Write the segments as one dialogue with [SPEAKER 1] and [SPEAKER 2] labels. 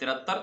[SPEAKER 1] 73,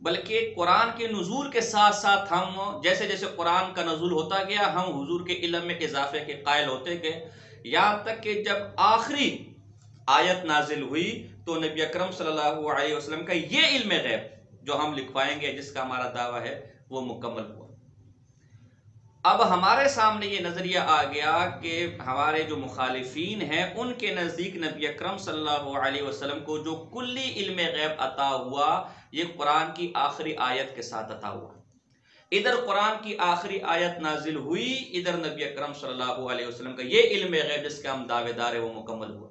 [SPEAKER 1] بلکہ قرآن کے نزول کے ساتھ ساتھ ہم جیسے جیسے قرآن کا نزول ہوتا گیا ہم حضور کے علم میں اضافے کے قائل ہوتے گئے، یہاں تک کہ جب آخری آیت نازل ہوئی تو نبی اکرم صلی اللہ علیہ وسلم کا یہ علم غیب جو ہم لکھوائیں گے، جس کا ہمارا دعویٰ ہے، وہ مکمل ہوا۔ اب ہمارے سامنے یہ نظریہ آ گیا کہ ہمارے جو مخالفین ہیں ان کے نزدیک نبی اکرم صلی اللہ علیہ وسلم کو جو کلی علم غیب عطا ہوا یہ قرآن کی آخری آیت کے ساتھ عطا ہوا۔ ادھر قرآن کی آخری آیت نازل ہوئی، ادھر نبی اکرم صلی اللہ علیہ وسلم کا یہ علم غیب جس کا ہم دعوے دار ہیں وہ مکمل ہوا۔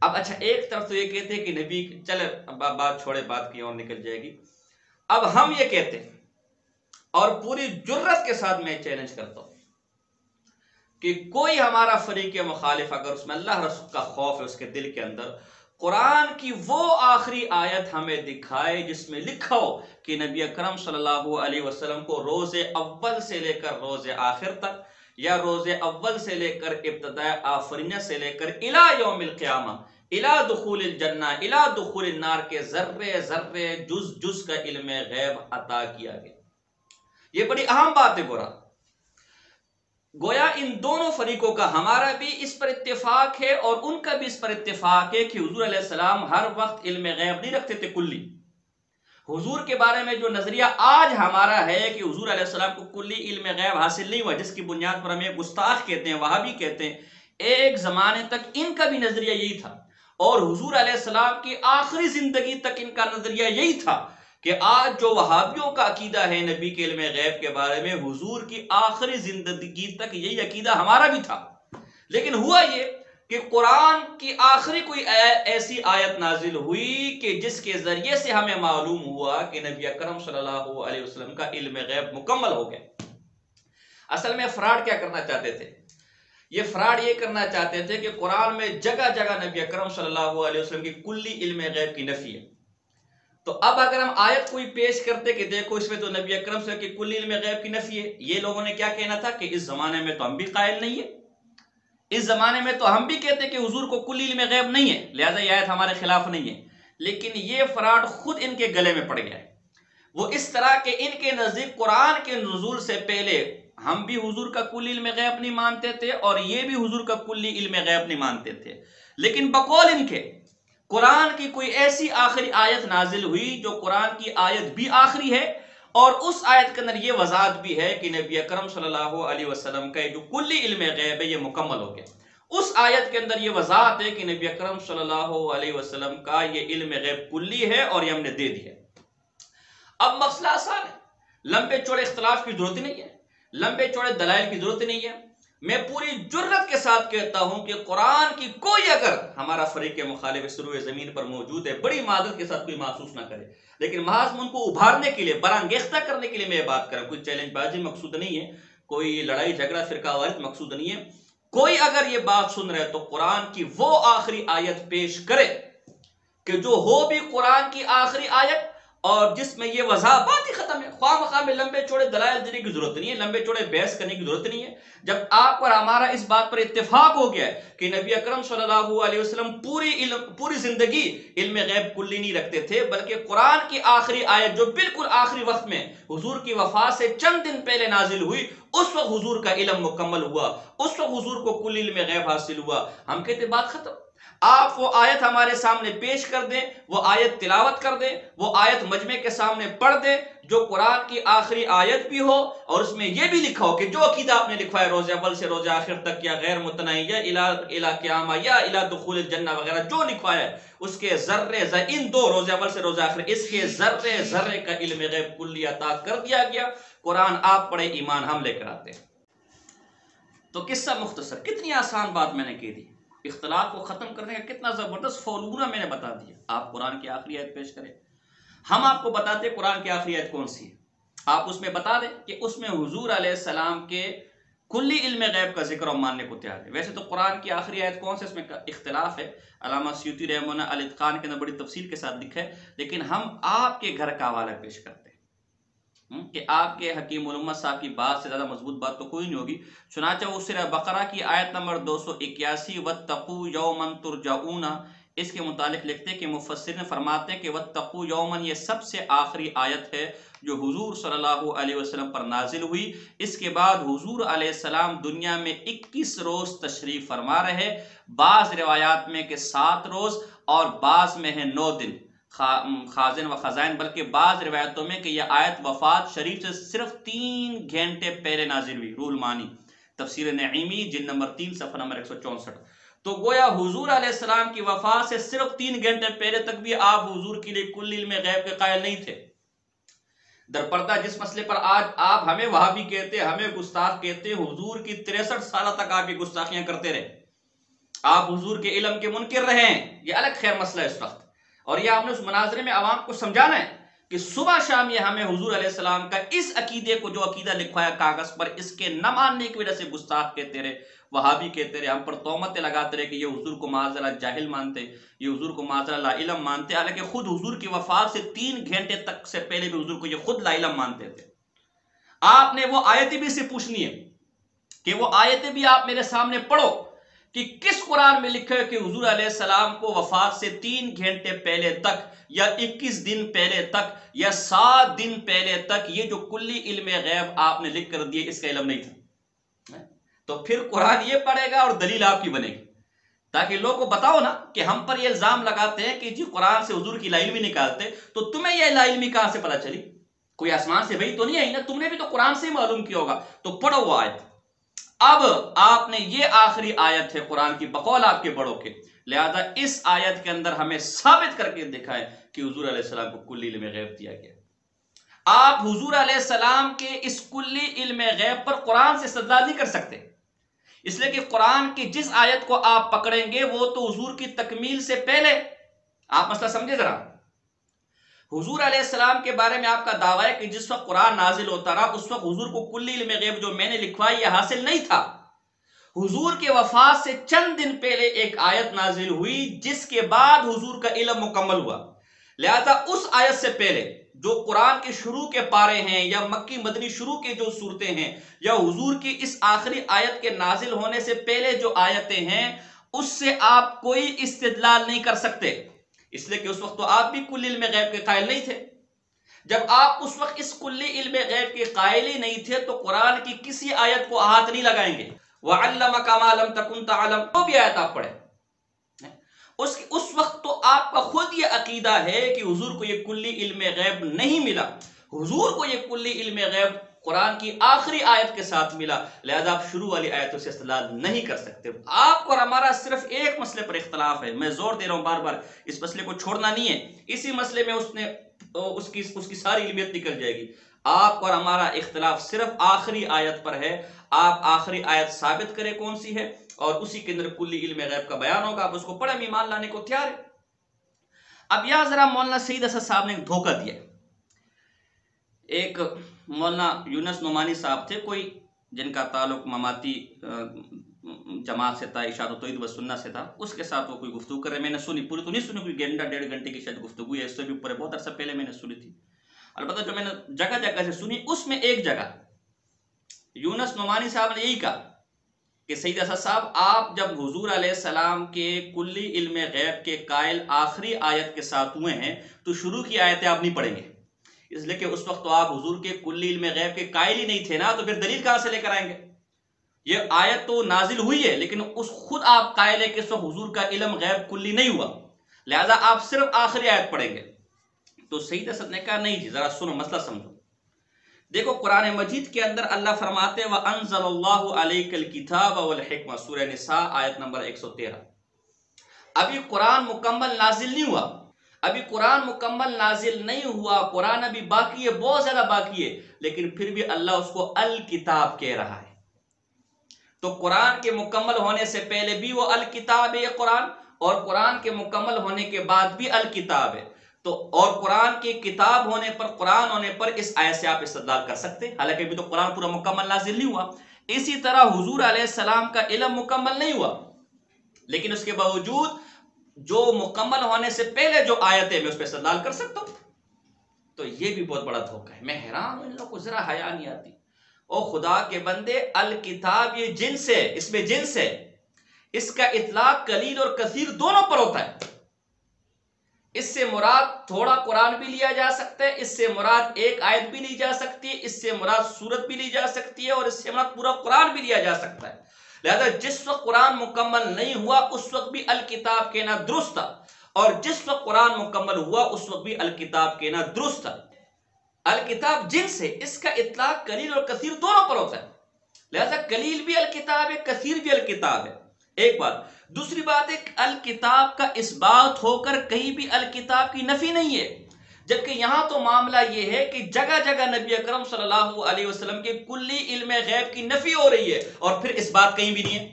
[SPEAKER 1] اب اچھا، ایک طرف تو یہ کہتے ہیں کہ نبی، چلے بات چھوڑے، بات کی اور نکل جائے گی۔ اب ہم یہ کہتے ہیں اور پوری جرت کے ساتھ میں چیلنج کرتا ہوں کہ کوئی ہمارا فریق مخالف اگر اس میں اللہ رسول کا خوف ہے اس کے دل کے اندر، قرآن کی وہ آخری آیت ہمیں دکھائے جس میں لکھا ہو کہ نبی اکرم صلی اللہ علیہ وسلم کو روز اول سے لے کر روز آخر تک، یا روز اول سے لے کر ابتداء آفرینہ سے لے کر الی یوم القیامہ، الی دخول الجنہ، الی دخول النار کے ذرے ذرے جز جز کا علم غیب عطا کیا گیا۔ یہ بڑی اہم بات ہے گویا ان دونوں فریقوں کا، ہمارا بھی اس پر اتفاق ہے اور ان کا بھی اس پر اتفاق ہے کہ حضور علیہ السلام ہر وقت علم غیب نہیں رکھتے تھے کلی۔ حضور کے بارے میں جو نظریہ آج ہمارا ہے کہ حضور علیہ السلام کو کلی علم غیب حاصل نہیں ہوا، جس کی بنیاد پر ہمیں گستاخ کہتے ہیں، وہابی کہتے ہیں، ایک زمانے تک ان کا بھی نظریہ یہی تھا، اور حضور علیہ السلام کی آخری زندگی تک ان کا نظریہ یہی تھا کہ آج جو وہابیوں کا عقیدہ ہے نبی کے علم غیب کے بارے میں، حضور کی آخری زندگی تک یہی عقیدہ ہمارا بھی تھا۔ لیکن ہوا یہ کہ قرآن کی آخری کوئی ایسی آیت نازل ہوئی کہ جس کے ذریعے سے ہمیں معلوم ہوا کہ نبی اکرم صلی اللہ علیہ وسلم کا علم غیب مکمل ہو گیا۔ اصل میں فراڈ کیا کرنا چاہتے تھے؟ یہ فراڈ یہ کرنا چاہتے تھے کہ قرآن میں جگہ جگہ نبی اکرم صلی اللہ علیہ وسلم کی کلی علم غیب کی نفی ہے، تو اب اگر ہم آیت کوئی پیش کرتے کہ دیکھو اس میں تو نبی اکرم صلی اللہ علیہ وسلم کی کلی علم غیب کی نفی ہے، یہ لوگوں نے کیا کہنا تھا کہ اس زمانے میں تو ہم بھی قائل نہیں ہے، اس زمانے میں تو ہم بھی کہتے کہ حضور کو کلی علم غیب نہیں ہے، لہذا یہ آیت ہمارے خلاف نہیں ہے۔ لیکن یہ فراڈ خود ان کے گلے میں پڑ گیا ہے۔ وہ اس طرح کہ ان کے نزدیک قرآن کے نزول سے پہلے ہم بھی حضور کا کلی علم غیب نہیں مانتے تھے اور یہ بھی حضور کا کلی علم غیب نہیں مانتے تھے، لیکن بقول ان کے قرآن کی کوئی ایسی آخری آیت نازل ہوئی جو قرآن کی آیت بھی آخری ہے، اور اس آیت کے اندر یہ وضاحت بھی ہے کہ نبی اکرم صلی اللہ علیہ وسلم کا جو کلی علم غیب ہے یہ مکمل ہو گیا۔ اس آیت کے اندر یہ وضاحت ہے کہ نبی اکرم صلی اللہ علیہ وسلم کا یہ علم غیب کلی ہے اور یہ ہم نے دے دیا۔ اب مسئلہ آسان ہے، لمبے چوڑے اختلاف کی ضرورت نہیں ہے، لمبے چوڑے دلائل کی ضرورت نہیں ہے۔ میں پوری جرت کے ساتھ کہتا ہوں کہ قرآن کی کوئی اگر ہمارا فریق مخالف اس روئے زمین پر موجود ہے، بڑی معذرت کے ساتھ کوئی محسوس نہ کرے، لیکن محض ان کو ابھارنے کے لیے، برانگیختہ کرنے کے لیے میں یہ بات کروں، کوئی چیلنج بازی مقصود نہیں ہے، کوئی لڑائی جھگڑا فرقہ واریت مقصود نہیں ہے۔ کوئی اگر یہ بات سن رہے تو قرآن کی وہ آخری آیت پیش کرے کہ جو ہو بھی قرآن کی آخری آیت اور جس میں یہ وضاحت، بات ہی ختم ہے۔ خواہ مخواہ میں لمبے چوڑے دلائل دینے کی ضرورت نہیں ہے، لمبے چوڑے بحث کرنے کی ضرورت نہیں ہے۔ جب آپ اور ہمارا اس بات پر اتفاق ہو گیا ہے کہ نبی اکرم صلی اللہ علیہ وسلم پوری زندگی علم غیب کلی نہیں رکھتے تھے، بلکہ قرآن کی آخری آیت جو بالکل آخری وقت میں حضور کی وفات سے چند دن پہلے نازل ہوئی، اس وقت حضور کا علم مکمل ہوا، اس وقت حضور کو کلی علم غیب حاصل ہوا، ہم کہتے بات ختم۔ آپ وہ آیت ہمارے سامنے پیش کر دیں، وہ آیت تلاوت کر دیں، وہ آیت مجمع کے سامنے پڑھ دیں جو قرآن کی آخری آیت بھی ہو اور اس میں یہ بھی لکھا ہو کہ جو عقیدہ آپ نے لکھا ہے روز اول سے روز آخر تک، یا غیر متناہی، یا الی قیامہ، یا الی دخول الجنہ وغیرہ جو لکھا ہے، اس کے ذرے ان دو روز اول سے روز آخر اس کے ذرے ذرے کا علم غیب کلی عطا کر دیا گیا۔ قرآن آپ پڑھے، ایمان ہم لے کر آتے ہیں۔ تو قصہ مختصر، کتنی آسان بات میں نے کی دی، اختلاف کو ختم کرنے کا کتنا زبردست فارمولہ میں نے بتا دیا۔ آپ قرآن کی آخری آیت پیش کریں، ہم آپ کو بتاتے ہیں قرآن کی آخری آیت کون سی ہے، آپ اس میں بتا دیں کہ اس میں حضور علیہ السلام کے کلی علم غیب کا ذکر ہم ماننے کو تیار ہے۔ ویسے تو قرآن کی آخری آیت کون سی اس میں اختلاف ہے، علامہ سیوطی رحمہ اللہ الاتقان کے اندر بڑی تفصیل کے ساتھ لکھا ہے، لیکن ہم آپ کے گھر کا حوالہ پیش کرتے ہیں کہ آپ کے حکیم الامت صاحب کی بات سے زیادہ مضبوط بات تو کوئی نہیں ہوگی۔ چنانچہ وہ سورہ بقرہ کی آیت نمبر 281 وَاتَّقُوا يَوْمًا تُرْجَعُونَ اس کے متعلق لکھتے ہیں کہ مفسرین فرماتے ہیں کہ وَاتَّقُوا يَوْمًا یہ سب سے آخری آیت ہے جو حضور صلی اللہ علیہ وسلم پر نازل ہوئی۔ اس کے بعد حضور علیہ السلام دنیا میں 21 روز تشریف فرما رہے، بعض روایات میں کہ 7 روز اور بعض میں ہے 9 دن خازن و خزائن، بلکہ بعض روایتوں میں کہ یہ آیت وفات شریف سے صرف 3 گھنٹے پہلے نازل ہوئی۔ روح المانی تفسیر نعیمی جلد نمبر 3 صفحہ نمبر 164۔ تو گویا حضور علیہ السلام کی وفات سے صرف 3 گھنٹے پہلے تک بھی آپ حضور کے لیے کل علم غیب کے قائل نہیں تھے۔ در پردہ جس مسئلے پر آج آپ ہمیں وہابی کہتے، ہمیں گستاخ کہتے، حضور کی 63 سالہ تک آپ یہ گستاخیاں کرتے رہے، آپ حضور کے علم کے منکر رہے ہیں، یہ الگ خیر مسئلہ ہے اس وقت، اور یہ آپ نے اس مناظرے میں عوام کو سمجھانا ہے کہ صبح شام یہ ہمیں حضور علیہ السلام کا اس عقیدے کو جو عقیدہ لکھوایا کاغذ پر، اس کے نہ ماننے کی وجہ سے گستاخ کہتے رہے، وہابی کہتے رہے، ہم پر تہمتیں لگاتے رہے کہ یہ حضور کو معاذ اللہ جاہل مانتے، یہ حضور کو معاذ اللہ علم مانتے، حالانکہ خود حضور کی وفات سے 3 گھنٹے تک سے پہلے بھی حضور کو یہ خود لا علم مانتے تھے۔ آپ نے وہ آیتیں بھی سے پوچھنی ہے کہ وہ آیتیں بھی آپ میرے سامنے پڑھو کہ کس قرآن میں لکھا ہے کہ حضور علیہ السلام کو وفات سے 3 گھنٹے پہلے تک یا 21 دن پہلے تک یا 7 دن پہلے تک یہ جو کلی علم غیب آپ نے لکھ کر دیے اس کا علم نہیں تھا۔ تو پھر قرآن یہ پڑھے گا اور دلیل آپ کی بنے گی، تاکہ لوگوں کو بتاؤ نا کہ ہم پر یہ الزام لگاتے ہیں کہ جی قرآن سے حضور کی لا علمی نکالتے، تو تمہیں یہ لا علمی کہاں سے پتہ چلی؟ کوئی آسمان سے وحی تو نہیں آئی نا، تم نے بھی تو قرآن سے ہی معلوم کیا ہوگا۔ تو پڑھو وہ آیت۔ اب آپ نے یہ آخری آیت ہے قرآن کی بقول آپ کے بڑوں کے، لہذا اس آیت کے اندر ہمیں ثابت کر کے دکھائے کہ حضور علیہ السلام کو کلی علم غیب دیا گیا۔ آپ حضور علیہ السلام کے اس کلی علم غیب پر قرآن سے استدلال نہیں کر سکتے، اس لیے کہ قرآن کی جس آیت کو آپ پکڑیں گے وہ تو حضور کی تکمیل سے پہلے، آپ مسئلہ سمجھے ذرا، حضور علیہ السلام کے بارے میں آپ کا دعویٰ ہے کہ جس وقت قرآن نازل ہوتا رہا اس وقت حضور کو کلی علم غیب جو میں نے لکھوائی یہ حاصل نہیں تھا۔ حضور کے وفات سے چند دن پہلے ایک آیت نازل ہوئی جس کے بعد حضور کا علم مکمل ہوا، لہذا اس آیت سے پہلے جو قرآن کے شروع کے پارے ہیں یا مکی مدنی شروع کے جو صورتیں ہیں یا حضور کی اس آخری آیت کے نازل ہونے سے پہلے جو آیتیں ہیں اس سے آپ کوئی استدلال نہیں کر سکتے، اس لیے کہ اس وقت تو آپ بھی کل علم غیب کے قائل نہیں تھے۔ جب آپ اس وقت اس کلی علم غیب کے قائل ہی نہیں تھے تو قرآن کی کسی آیت کو ہاتھ نہیں لگائیں گے۔ وَعَلَّمَكَ مَا لَمْ تَكُنْ تَعْلَمْ وہ بھی آیت آپ پڑھیں، اس وقت تو آپ کا خود یہ عقیدہ ہے کہ حضور کو یہ کلی علم غیب نہیں ملا، حضور کو یہ کلی علم غیب قرآن کی آخری آیت کے ساتھ ملا، لہذا آپ شروع والی آیتوں سے استدلال نہیں کر سکتے۔ آپ کو اور ہمارا صرف ایک مسئلے پر اختلاف ہے، میں زور دے رہا ہوں بار بار، اس مسئلے کو چھوڑنا نہیں ہے، اسی مسئلے میں اس کی ساری علمیت نکل جائے گی۔ آپ کو اور ہمارا اختلاف صرف آخری آیت پر ہے، آپ آخری آیت ثابت کریں کون سی ہے اور اسی کے اندر کلی علم غیب کا بیان ہوگا، آپ اس کو پڑھیں، ایمان لانے کو تیار ہے۔ اب یہاں ذرا مولانا سعید اسد صاحب نے ایک دھوکہ دیا، ایک مولانا یونس نعمانی صاحب تھے کوئی جن کا تعلق مماتی جماعت سے تھا، ارشاد و توحید و سنت سے تھا، اس کے ساتھ وہ کوئی گفتگو کر رہے، میں نے سنی، پوری تو نہیں سنی، کوئی گھنٹہ 1.5 گھنٹے کی شاید گفتگو ہے، اس سے بھی اوپر بہت عرصہ پہلے میں نے سنی تھی، البتہ جو میں نے جگہ جگہ سے سنی اس میں ایک جگہ یونس نعمانی صاحب نے یہی کہا کہ سعید اسد صاحب آپ جب حضور علیہ السلام کے کلی علم غیب کے قائل آخری آیت کے ساتھ ہوئے ہیں تو شروع کی آیتیں آپ نہیں پڑھیں گے، اس لیے کہ اس وقت تو آپ حضور کے کلی علم غیب کے قائل ہی نہیں تھے نا، تو پھر دلیل کہاں سے لے کر آئیں گے؟ یہ آیت تو نازل ہوئی ہے لیکن اس خود آپ قائل ہے کہ اس وقت حضور کا علم غیب کلی نہیں ہوا، لہذا آپ صرف آخری آیت پڑھیں گے۔ تو سعید اسد نے کہا نہیں جی ذرا سنو، مسئلہ سمجھو۔ دیکھو قرآن مجید کے اندر اللہ فرماتے وَأَنزَلَ اللَّهُ عَلَيْكَ الْكِتَابَ وَالْحِكْمَةَ سورہ نساء آیت نمبر 113۔ ابھی قرآن مکمل نازل نہیں ہوا، ابھی قرآن مکمل نازل نہیں ہوا، قرآن ابھی باقی ہے، بہت زیادہ باقی ہے، لیکن پھر بھی اللہ اس کو الکتاب کہہ رہا ہے۔ تو قرآن کے مکمل ہونے سے پہلے بھی وہ الکتاب ہے قرآن، اور قرآن کے مکمل ہونے کے بعد بھی الکتاب ہے۔ تو اور قرآن کی کتاب ہونے پر، قرآن ہونے پر اس آیت سے آپ استدلال کر سکتے ہیں، حالانکہ ابھی تو قرآن پورا مکمل نازل نہیں ہوا۔ اسی طرح حضور علیہ السلام کا علم مکمل نہیں ہوا، لیکن اس کے باوجود جو مکمل ہونے سے پہلے جو آیتیں میں اس پہ استدلال کر سکتا ہوں۔ تو یہ بھی بہت بڑا دھوکہ ہے، میں حیران ہوں ان لوگوں کو ذرا حیا نہیں آتی۔ او خدا کے بندے، الکتاب یہ جنس ہے، اس میں جنس ہے، اس کا اطلاق قلیل اور کثیر دونوں پر ہوتا ہے۔ اس سے مراد تھوڑا قرآن بھی لیا جا سکتا ہے، اس سے مراد ایک آیت بھی لی جا سکتی ہے، اس سے مراد سورت بھی لی جا سکتی ہے، اور اس سے مراد پورا قرآن بھی لیا جا سکتا ہے۔ لہذا جس وقت قرآن مکمل نہیں ہوا اس وقت بھی الکتاب کہنا درست تھا، اور جس وقت قرآن مکمل ہوا اس وقت بھی الکتاب کہنا درست تھا۔ الکتاب جنس ہے، اس کا اطلاق قلیل اور کثیر دونوں پر ہوتا ہے، لہذا قلیل بھی الکتاب ہے، کثیر بھی الکتاب ہے، ایک بات۔ دوسری بات ہے الکتاب کا اس بات ہو کر کہیں بھی الکتاب کی نفی نہیں ہے، جبکہ یہاں تو معاملہ یہ ہے کہ جگہ جگہ نبی اکرم صلی اللہ علیہ وسلم کے کلی علم غیب کی نفی ہو رہی ہے، اور پھر اس بات کہیں بھی نہیں ہے،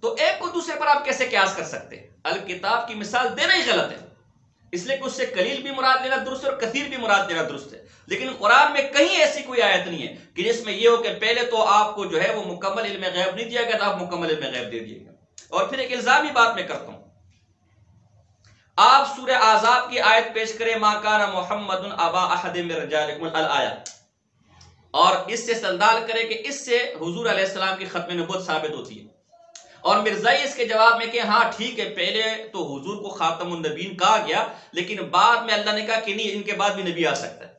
[SPEAKER 1] تو ایک کو دوسرے پر آپ کیسے قیاس کر سکتے ہیں؟ الکتاب کی مثال دینا ہی غلط ہے، اس لیے کہ اس سے قلیل بھی مراد لینا درست ہے اور کثیر بھی مراد لینا درست ہے، لیکن قرآن میں کہیں ایسی کوئی آیت نہیں ہے کہ جس میں یہ ہو کہ پہلے تو آپ کو جو ہے وہ مکمل علم غیب نہیں دیا گیا تھا، آپ مکمل علم غیب دے دیے گا۔ اور پھر ایک الزامی بات میں کرتا ہوں، آپ سورہ احزاب کی آیت پیش کریں ما کان محمد ابا احد من رجالکم الآیہ، اور اس سے استدلال کریں کہ اس سے حضور علیہ السلام کی ختم نبوت ثابت ہوتی ہے، اور مرزائی اس کے جواب میں کہ ہاں ٹھیک ہے پہلے تو حضور کو خاتم النبیین کہا گیا، لیکن بعد میں اللہ نے کہا کہ نہیں ان کے بعد بھی نبی آ سکتا ہے،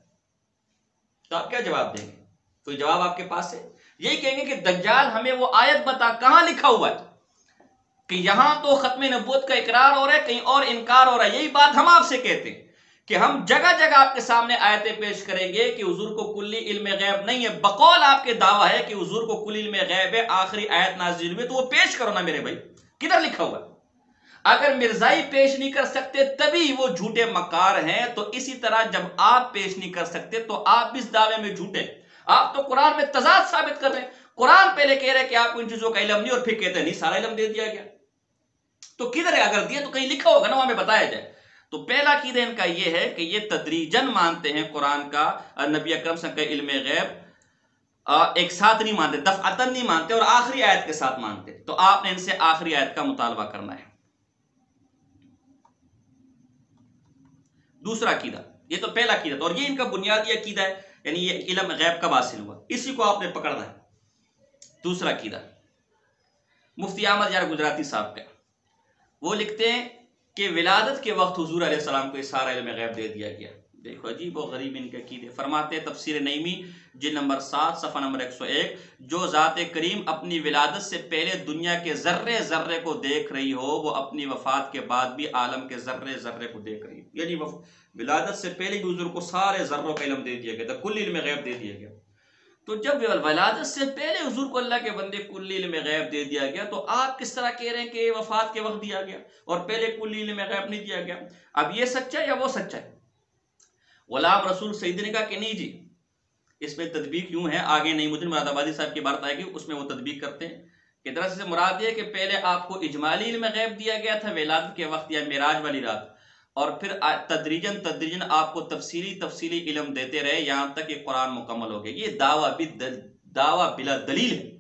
[SPEAKER 1] تو آپ کیا جواب دیں گے؟ کوئی جواب آپ کے پاس ہے؟ یہی کہیں گے کہ دجال ہمیں وہ آیت بتا کہاں لکھا ہوا ہے کہ یہاں تو ختم نبوت کا اقرار ہو رہا ہے، کہیں اور انکار ہو رہا ہے۔ یہی بات ہم آپ سے کہتے ہیں کہ ہم جگہ جگہ آپ کے سامنے آیتیں پیش کریں گے کہ حضور کو کلی علم غیب نہیں ہے، بقول آپ کے دعویٰ ہے کہ حضور کو کلی علم غیب ہے، آخری آیت نازل ہوئی، تو وہ پیش کرو نا میرے بھائی، کدھر لکھا ہوا ہے؟ اگر مرزائی پیش نہیں کر سکتے تبھی وہ جھوٹے مکار ہیں، تو اسی طرح جب آپ پیش نہیں کر سکتے تو آپ اس دعوے میں جھوٹے۔ آپ تو قرآن میں تضاد ثابت کر رہے ہیں، قرآن پہلے کہہ رہے کہ آپ کو ان چیزوں کا علم نہیں، اور پھر کہتے ہیں نہیں سارا علم دے دیا گیا، تو کدھر ہے؟ اگر دیا تو کہیں لکھا ہوگا نا، ہمیں بتایا جائے۔ تو پہلا عقیدہ ان کا یہ ہے کہ یہ تدریجن مانتے ہیں قرآن کا، نبی اکرم صلی اللہ علیہ وسلم کا علم غیب ایک ساتھ نہیں مانتے، دفعتاً نہیں مانتے، اور آخری آیت کے ساتھ مانتے، تو آپ نے ان سے آخری آیت کا مطالبہ کرنا ہے۔ دوسرا عقیدہ، یہ تو پہلا عقیدہ تھا، اور یہ ان کا بنیادی عقیدہ ہے، یعنی یہ علم غیب کب حاصل ہوا، اسی کو آپ نے پکڑنا ہے۔ دوسرا عقیدہ مفتی احمد یار گجراتی صاحب کا، وہ لکھتے ہیں کہ ولادت کے وقت حضور علیہ السلام کو سارا علم غیب دے دیا گیا۔ دیکھو عجیب و غریب ان کے عقیدے۔ فرماتے ہیں تفسیر نعیمی جلد نمبر 7 صفحہ نمبر 101، جو ذات کریم اپنی ولادت سے پہلے دنیا کے ذرے ذرے کو دیکھ رہی ہو، وہ اپنی وفات کے بعد بھی عالم کے ذرے ذرے کو دیکھ رہی ہے، یعنی ولادت سے پہلے بھی حضور کو سارے ذروں کا علم دے دیا گیا تھا، کل علم غیب دے دیا گیا۔ تو جب ولادت سے پہلے حضور کو اللہ کے بندے کل علم غیب دے دیا گیا، تو آپ کس طرح کہہ رہے ہیں کہ وفات کے وقت دیا گیا اور پہلے کل علم غیب نہیں دیا گیا؟ اب یہ سچا ہے یا وہ سچا ہے؟ غلام رسول سعیدی نے کہا کہ نہیں جی، اس میں تطبیق یوں ہے، آگے نعیم الدین مراد آبادی صاحب کی بات آئے گی، اس میں وہ تطبیق کرتے ہیں کہ دراصل سے مراد یہ کہ پہلے آپ کو اجمالی علم غیب دیا گیا تھا ولادت کے وقت یا معراج والی رات، اور پھر تدریجن آپ کو تفصیلی علم دیتے رہے یہاں تک کہ قرآن مکمل ہو گیا۔ یہ دعویٰ بلا دلیل ہے،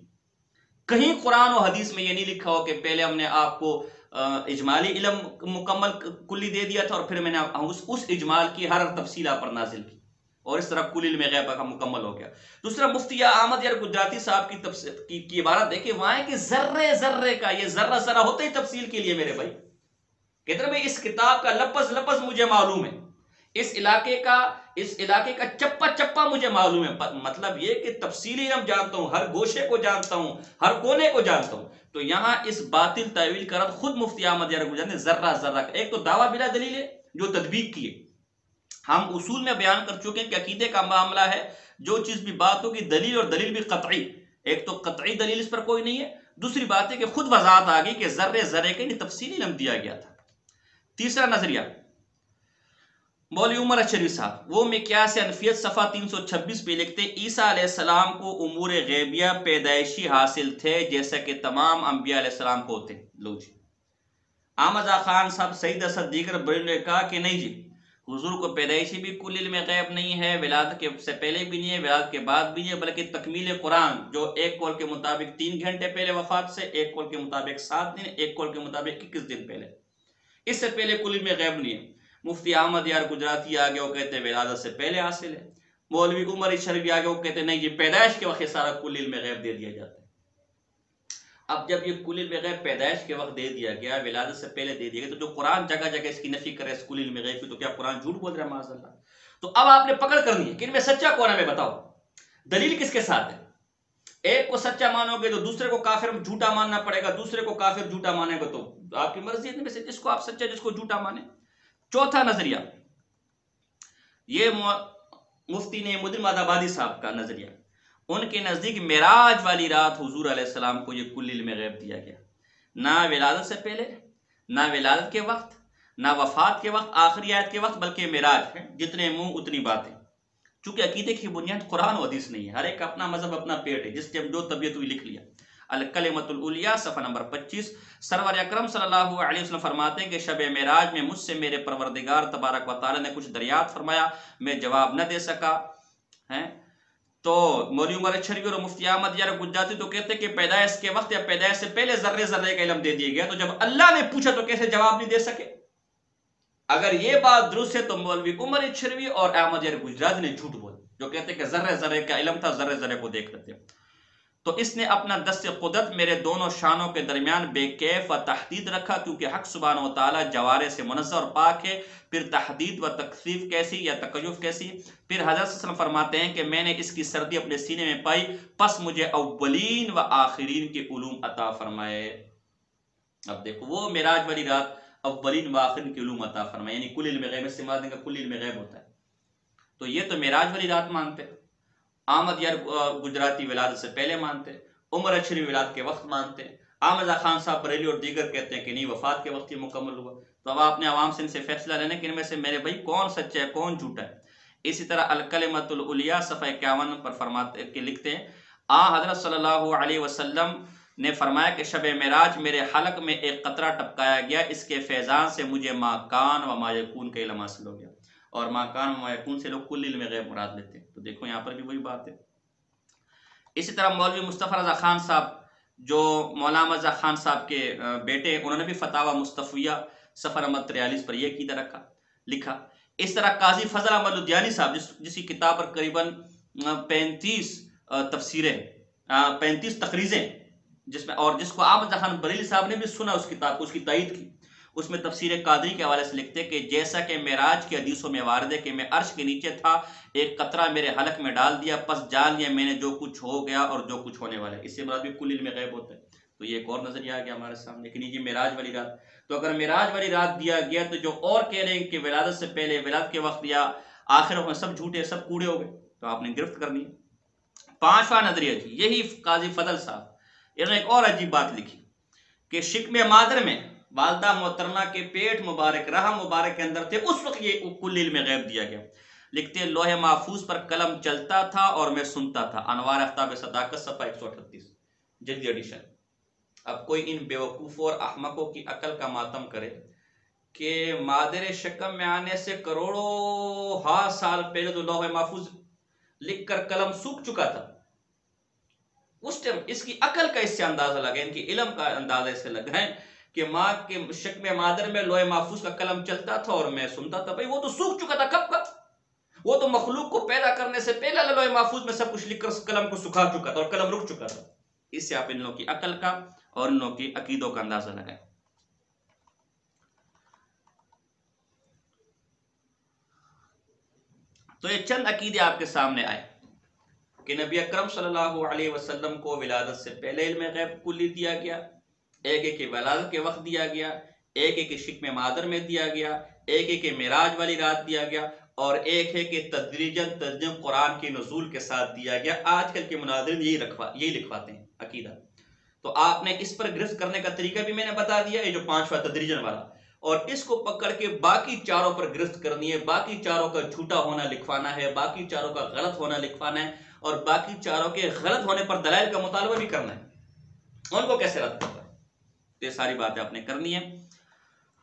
[SPEAKER 1] کہیں قرآن و حدیث میں یہ نہیں لکھا ہو کہ پہلے ہم نے آپ کو اجمالی علم مکمل کلی دے دیا تھا، اور پھر میں نے اس اجمال کی ہر تفصیل آپ پر نازل کی، اور اس طرح کل علم غیب کا مکمل ہو گیا۔ دوسرا مفتی احمد یار گجراتی صاحب کی عبارت دیکھیں، وہاں ہے کہ ذرے ذرے کا، یہ ذرہ ذرہ ہوتا ہی تفصیل کے لیے میرے بھائی، کہتے ہیں اس کتاب کا لفظ مجھے معلوم ہے، اس علاقے کا چپا چپا مجھے معلوم ہے، مطلب یہ کہ تفصیلی علم جانتا ہوں، ہر گوشے کو جانتا ہوں، ہر کونے کو جانتا ہوں۔ تو یہاں اس باطل تعویل کا رد خود مفتی احمد یار گجراتی نے ذرہ ذرہ کا، ایک تو دعویٰ بلا دلیل ہے جو تطبیق کیے، ہم اصول میں بیان کر چکے ہیں کہ عقیدے کا معاملہ ہے، جو چیز بھی بات ہوگی دلیل، اور دلیل بھی قطعی، ایک تو قطعی دلیل اس پر کوئی نہیں ہے، دوسری بات ہے کہ خود وضاحت آ گئی کہ ذرے ذرے کا تفصیلی علم دیا گیا تھا۔ تیسرا نظریہ مولوی عمر اشرف صاحب، وہ مقیاس انفیت صفحہ 326 پہ لکھتے ہیں عیسیٰ علیہ السلام کو امور غیبیہ پیدائشی حاصل تھے جیسا کہ تمام انبیاء علیہ السلام کو ہوتے۔ لو جی، احمد خان صاحب، سعید اسد، دیگر بڑے نے کہا کہ نہیں جی، حضور کو پیدائشی بھی کل علم غیب نہیں ہے، ولادت کے سے پہلے بھی نہیں ہے، ولادت کے بعد بھی نہیں ہے، بلکہ تکمیل قرآن جو ایک قول کے مطابق 3 گھنٹے پہلے وفات سے، ایک قول کے مطابق 7 دن، ایک قول کے مطابق 21 دن پہلے، اس سے پہلے کل علم غیب نہیں ہے۔ مفتی احمد یار گجراتی آگے وہ کہتے ہیں ولادت سے پہلے حاصل ہے، مولوی عمر شریف آگے وہ کہتے ہیں نہیں جی پیدائش کے وقت سارا کل علم غیب دے دیا جاتا ہے۔ اب جب یہ کل علم غیب پیدائش کے وقت دے دیا گیا، ولادت سے پہلے دے دیا گیا، تو جو قرآن جگہ جگہ اس کی نفی کرے اس کل علم غیب کی، تو کیا قرآن جھوٹ بول رہا ہے معاذ اللہ؟ تو اب آپ نے پکڑ کرنی ہے کہ ان میں سچا کون ہے، میں بتاؤ دلیل کس کے ساتھ ہے؟ ایک کو سچا مانو گے تو دوسرے کو کافر جھوٹا ماننا پڑے گا، دوسرے کو کافر جھوٹا مانے گا تو آپ کی مرضی ہے، میں سے جس کو آپ سچا جس کو جھوٹا مانے۔ چوتھا نظریہ، یہ مفتی نعیم الدین آبادی صاحب کا نظریہ، ان کے نزدیک معراج والی رات حضور علیہ السلام کو یہ کل علم غیب دیا گیا، نہ ولادت سے پہلے، نہ ولادت کے وقت، نہ وفات کے وقت، آخری آیت کے وقت، بلکہ معراج ہے، جتنے منہ اتنی باتیں۔ چونکہ عقیدے کی بنیاد قرآن و حدیث نہیں ہے، ہر ایک اپنا مذہب اپنا پیٹ ہے، جس ٹائم جو طبیعت ہوئی لکھ لیا۔ الکلمۃ العلیٰ صفحہ نمبر 25، سرور اکرم صلی اللہ علیہ وسلم فرماتے ہیں کہ شب معراج میں مجھ سے میرے پروردگار تبارک و تعالی نے کچھ دریافت فرمایا، میں جواب نہ دے سکا ہیں۔ تو مولوی عمر اچھروی اور مفتی احمد یار گجراتی تو کہتے ہیں کہ پیدائش کے وقت یا پیدائش سے پہلے ذرے ذرے کا علم دے دیا گیا، تو جب اللہ نے پوچھا تو کیسے جواب نہیں دے سکے؟ اگر یہ بات درست ہے تو مولوی عمر اچھروی اور احمد یار گجراتی نے جھوٹ بولا، جو کہتے ہیں کہ ذرے ذرے کا علم تھا، ذرے ذرے کو دیکھ لیتے۔ تو اس نے اپنا دست قدرت میرے دونوں شانوں کے درمیان بے کیف و تحدید رکھا، کیونکہ حق سبحانہ و تعالی جوارے سے منزہ اور پاک ہے۔ پھر تحدید و تکثیف کیسی یا تکیف کیسی؟ پھر حضرت صلی اللہ علیہ وسلم فرماتے ہیں کہ میں نے اس کی سردی اپنے سینے میں پائی، پس مجھے اولین و آخرین کے علوم عطا فرمائے۔ اب دیکھو وہ معراج والی رات اولین و آخرین کے علوم عطا فرمائے، یعنی کل علم غیب، استعمال کا کل علم غیب ہوتا ہے۔ تو یہ تو معراج والی رات مانتے، احمد یار گجراتی ولادت سے پہلے مانتے، عمر اچھروی ولادت کے وقت مانتے، احمد خان صاحب بریلی اور دیگر کہتے ہیں کہ نہیں وفات کے وقت یہ مکمل ہوا۔ تو اب آپ نے عوام سے ان سے فیصلہ لینا کہ ان میں سے میرے بھائی کون سچا ہے کون جھوٹا ہے۔ اسی طرح الکلمۃ العلیٰ صفحہ 51 پر فرماتے کہ لکھتے ہیں حضرت صلی اللہ علیہ وسلم نے فرمایا کہ شب معراج میرے حلق میں ایک قطرہ ٹپکایا گیا، اس کے فیضان سے مجھے ما کان و ما یکون کا علم حاصل ہو گیا، اور ما کان و ما یکون سے لوگ کل علم غیب مراد لیتے ہیں۔ تو دیکھو یہاں پر بھی وہی بات ہے۔ اسی طرح مولوی مصطفی رضا خان صاحب جو مولانا رضا خان صاحب کے بیٹے، انہوں نے بھی فتاوی مصطفیہ صفحہ نمبر 43 پر یہ عقیدہ لکھا۔ اس طرح قاضی فضل احمد لدھیانی صاحب جس کی کتاب پر قریباً 35 تفسیریں 35 تقریزیں، جس کو احمد خان بریلی صاحب نے بھی سنا اس کتاب کو، اس کی تائید کی، اس میں تفسیر قادری کے حوالے سے لکھتے کہ جیسا کہ معراج کی حدیثوں میں وارد ہے کہ میں عرش کے نیچے تھا، ایک قطرہ میرے حلق میں ڈال دیا، پس جان لیا میں نے جو کچھ ہو گیا اور جو کچھ ہونے والا ہے۔ اس سے مراد بھی کل علم غیب ہوتا ہے۔ تو یہ ایک اور نظریہ آ گیا ہمارے سامنے کہ یہ معراج والی رات۔ تو اگر معراج والی رات دیا گیا تو جو اور کہہ رہے ہیں کہ ولادت سے پہلے، ولادت کے وقت یا آخر میں، سب جھوٹے سب کوڑے ہو گئے، تو آپ نے گرفت کرنی ہے۔ پانچواں نظریہ جی یہی قاضی فضل صاحب، انہوں نے ایک اور عجیب بات لکھی کہ شکم مادر میں والدہ محترمہ کے پیٹ مبارک، رحم مبارک کے اندر تھے، اس وقت یہ کل علم غیب دیا گیا۔ لکھتے ہیں لوح محفوظ پر قلم چلتا تھا اور میں سنتا تھا۔ انوار آفتاب صداقت صفحہ 138 جلدی ایڈیشن۔ اب کوئی ان بیوقوفوں اور احمقوں کی عقل کا ماتم کرے کہ مادر شکم میں آنے سے کروڑوں سال پہلے تو لوح محفوظ لکھ کر قلم سوکھ چکا تھا، اس ٹائم اس کی عقل کا اس سے اندازہ لگا، ان کی علم کا اندازہ اس سے لگا ہے کہ ماں کے شکم مادر میں لوح محفوظ کا قلم چلتا تھا اور میں سنتا تھا۔ بھائی وہ تو سوکھ چکا تھا، کب وہ تو مخلوق کو پیدا کرنے سے پہلے لوح محفوظ میں سب کچھ لکھ کر قلم کو سکھا چکا تھا اور قلم رک چکا تھا۔ اس سے آپ ان لوگوں کی عقل کا اور ان لوگوں کی عقیدوں کا اندازہ لگائیں۔ تو یہ چند عقیدے آپ کے سامنے آئے کہ نبی اکرم صلی اللہ علیہ وسلم کو ولادت سے پہلے علم غیب کلی دیا گیا، ایک کہ ولادت کے وقت دیا گیا، ایک کہ شکم مادر میں دیا گیا، ایک کہ معراج والی رات دیا گیا، اور ایک ہے کہ تدریجاً قرآن کے نزول کے ساتھ دیا گیا۔ آج کل کے مناظرین یہی لکھواتے ہیں عقیدہ۔ تو آپ نے اس پر گرفت کرنے کا طریقہ بھی میں نے بتا دیا، یہ جو پانچواں تدریجاً والا، اور اس کو پکڑ کے باقی چاروں پر گرفت کرنی ہے، باقی چاروں کا جھوٹا ہونا لکھوانا ہے، باقی چاروں کا غلط ہونا لکھوانا ہے، اور باقی چاروں کے غلط ہونے پر دلائل کا مطالبہ بھی کرنا ہے، ان کو کیسے رد کرنا ہے۔ یہ ساری باتیں آپ نے کرنی ہے۔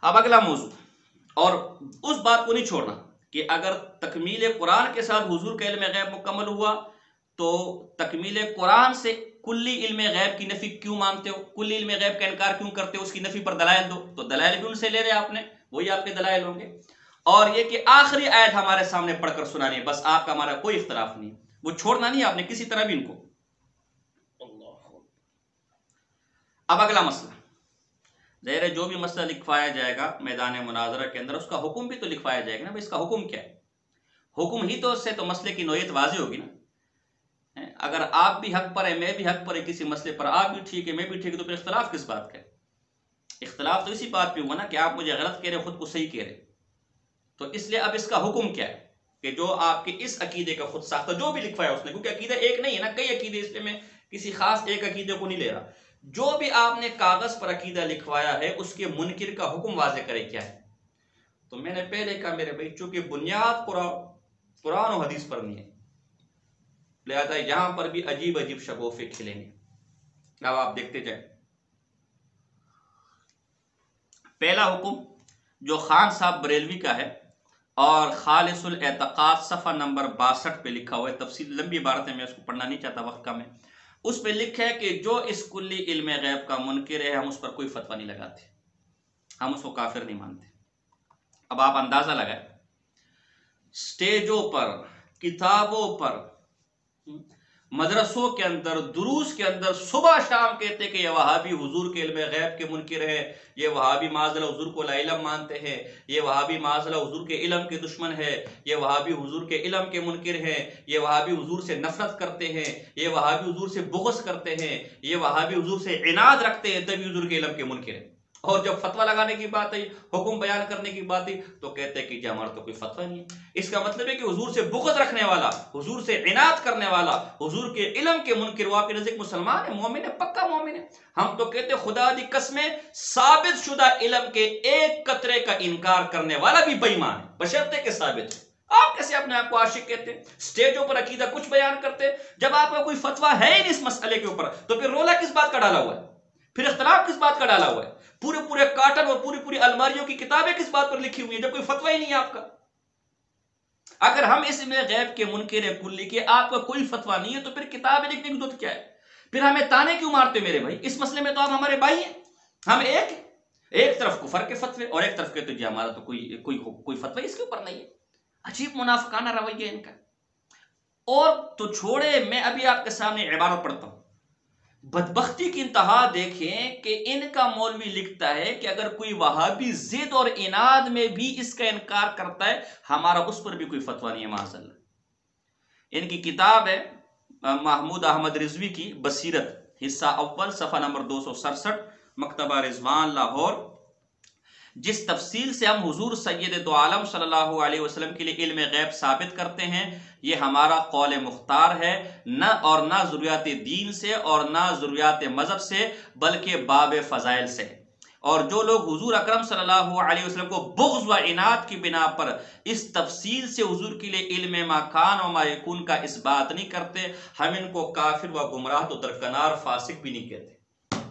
[SPEAKER 1] اب اگلا موضوع، اور اس بات کو نہیں چھوڑنا کہ اگر تکمیل قرآن کے ساتھ حضور کا علم غیب مکمل ہوا تو تکمیل قرآن سے کلی علم غیب کی نفی کیوں مانتے ہو، کلی علم غیب کا انکار کیوں کرتے ہو، اس کی نفی پر دلائل دو۔ تو دلائل بھی ان سے لے رہے آپ نے، وہی آپ کے دلائل ہوں گے۔ اور یہ کہ آخری آیت ہمارے سامنے پڑھ کر سنانی ہے، بس آپ کا ہمارا کوئی اختلاف نہیں، وہ چھوڑنا نہیں آپ نے کسی طرح بھی ان کو۔ اب اگلا مسئلہ، ظاہر ہے جو بھی مسئلہ لکھوایا جائے گا میدان مناظرہ کے اندر اس کا حکم بھی تو لکھوایا جائے گا نا، بھائی اس کا حکم کیا ہے، حکم ہی تو اس سے تو مسئلے کی نوعیت واضح ہوگی نا۔ اگر آپ بھی حق پر ہے میں بھی حق پر ہے کسی مسئلے پر، آپ بھی ٹھیک ہے میں بھی ٹھیک ہے، تو پھر اختلاف کس بات کا ہے؟ اختلاف تو اسی بات پہ ہوا نا کہ آپ مجھے غلط کہہ رہے خود کو صحیح کہہ رہے، تو اس لیے اب اس کا حکم کیا ہے کہ جو آپ کے اس عقیدے کا خود ساختہ جو بھی لکھوایا اس نے، کیونکہ عقیدہ ایک نہیں ہے نا، کئی عقیدے، اس لیے میں کسی خاص ایک عقیدے کو نہیں لے رہا، جو بھی آپ نے کاغذ پر عقیدہ لکھوایا ہے اس کے منکر کا حکم واضح کرے کیا ہے۔ تو میں نے پہلے کہا میرے بھائی چونکہ بنیاد قرآن و حدیث پر نہیں ہے، لہذا یہاں پر بھی عجیب عجیب شگوفے کھلیں گے۔ اب آپ دیکھتے جائیں، پہلا حکم جو خان صاحب بریلوی کا ہے اور خالص الاعتقاد صفحہ نمبر 62 پہ لکھا ہوا ہے، تفصیل لمبی عبارت ہے میں اس کو پڑھنا نہیں چاہتا وقت کم ہے، اس پہ لکھا ہے کہ جو اس کلی علم غیب کا منکر ہے ہم اس پر کوئی فتویٰ نہیں لگاتے، ہم اس کو کافر نہیں مانتے۔ اب آپ اندازہ لگائیں، سٹیجوں پر، کتابوں پر، مدرسوں کے اندر، دروس کے اندر صبح شام کہتے کہ یہ وہابی حضور کے علم غیب کے منکر ہے، یہ وہابی معاذ اللہ حضور کو لا علم مانتے ہیں، یہ وہابی معاذ اللہ حضور کے علم کے دشمن ہے، یہ وہابی حضور کے علم کے منکر ہے، یہ وہابی حضور سے نفرت کرتے ہیں، یہ وہابی حضور سے بغض کرتے ہیں، یہ وہابی حضور سے عناد رکھتے ہیں، تبھی حضور کے علم کے منکر ہے۔ اور جب فتویٰ لگانے کی بات آئی، حکم بیان کرنے کی بات آئی، تو کہتے ہیں کہ جی ہمارا تو کوئی فتویٰ نہیں ہے۔ اس کا مطلب ہے کہ حضور سے بغض رکھنے والا، حضور سے عناد کرنے والا، حضور کے علم کے منکر، وہ آپ کے نزدیک مسلمان ہے، مومن ہے، پکا مومن ہے۔ ہم تو کہتے ہیں خدا دی قسمیں ثابت شدہ علم کے ایک قطرے کا انکار کرنے والا بھی بے ایمان ہے، بشرطے کہ ثابت ہے۔ آپ کیسے اپنے آپ کو عاشق کہتے ہیں؟ سٹیجوں پر عقیدہ کچھ بیان کرتے، جب آپ کا کوئی فتویٰ ہے ہی نہیں اس مسئلے کے اوپر، تو پھر رولا کس بات کا ڈالا ہوا ہے؟ پھر اختلاف کس بات کا ڈالا ہوا ہے؟ پورے کاٹن اور پوری الماریوں کی کتابیں کس بات پر لکھی ہوئی ہیں جب کوئی فتویٰ ہی نہیں ہے آپ کا؟ اگر ہم اس میں غیب کے منکر ہیں کلی کے، آپ کا کوئی فتویٰ نہیں ہے، تو پھر کتابیں لکھنے کی ضرورت کیا ہے؟ پھر ہمیں تانے کیوں مارتے میرے بھائی؟ اس مسئلے میں تو آپ ہمارے بھائی ہیں، ہم ایک طرف کفر کے فتوے اور ایک طرف کہتے جی ہمارا تو کوئی فتویٰ اس کے اوپر نہیں ہے۔ عجیب منافقانہ رویہ ان کا۔ اور تو چھوڑے، میں ابھی آپ کے سامنے عبارت پڑھتا ہوں، بدبختی کی انتہا دیکھیں کہ ان کا مولوی لکھتا ہے کہ اگر کوئی وہابی ضد اور عناد میں بھی اس کا انکار کرتا ہے ہمارا اس پر بھی کوئی فتویٰ نہیں ہے معاذ اللہ۔ ان کی کتاب ہے محمود احمد رضوی کی بصیرت، حصہ اول، صفحہ نمبر 267، مکتبہ رضوان لاہور، جس تفصیل سے ہم حضور سید دو عالم صلی اللہ علیہ وسلم کے لیے علم غیب ثابت کرتے ہیں، یہ ہمارا قول مختار ہے، نہ ضروریات دین سے اور نہ ضروریات مذہب سے، بلکہ باب فضائل سے۔ اور جو لوگ حضور اکرم صلی اللہ علیہ وسلم کو بغض و عناد کی بنا پر اس تفصیل سے حضور کے لیے علم ما کان و ما یکون کا اس بات نہیں کرتے، ہم ان کو کافر و گمراہ تو درکنار فاسق بھی نہیں کہتے۔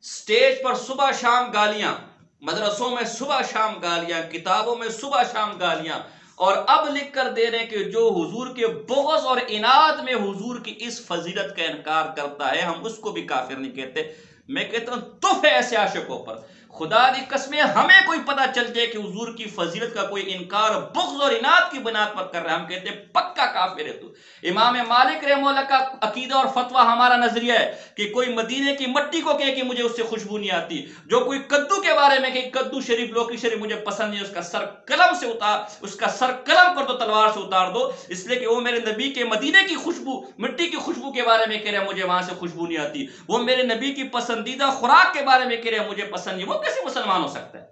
[SPEAKER 1] سٹیج پر صبح شام گالیاں، مدرسوں میں صبح شام گالیاں، کتابوں میں صبح شام گالیاں، اور اب لکھ کر دے رہے ہیں کہ جو حضور کے بغض اور عناد میں حضور کی اس فضیلت کا انکار کرتا ہے ہم اس کو بھی کافر نہیں کہتے۔ میں کہتا ہوں تف ہے ایسے عاشقوں پر، خدا دی قسمیں ہمیں کوئی پتہ چل جائے کہ حضور کی فضیلت کا کوئی انکار بغض اور عناد کی بنیاد پر کر رہا ہے، ہم کہتے ہیں پکا کافر ہے تو۔ امام مالک رحمہ اللہ کا عقیدہ اور فتویٰ ہمارا نظریہ ہے کہ کوئی مدینے کی مٹی کو کہے کہ مجھے اس سے خوشبو نہیں آتی، جو کوئی کدو کے بارے میں کہ کدو شریف لوکی شریف مجھے پسند نہیں، اس کا سر قلم کر دو، تلوار سے اتار دو، اس لیے کہ وہ میرے نبی کے مدینے کی خوشبو، مٹی کی خوشبو کے بارے میں کہہ رہے ہیں مجھے وہاں سے خوشبو نہیں آتی، وہ میرے نبی کی پسندیدہ خوراک کے بارے میں کہہ رہے ہیں مجھے پسند نہیں، وہ کیسے مسلمان ہو سکتا ہے؟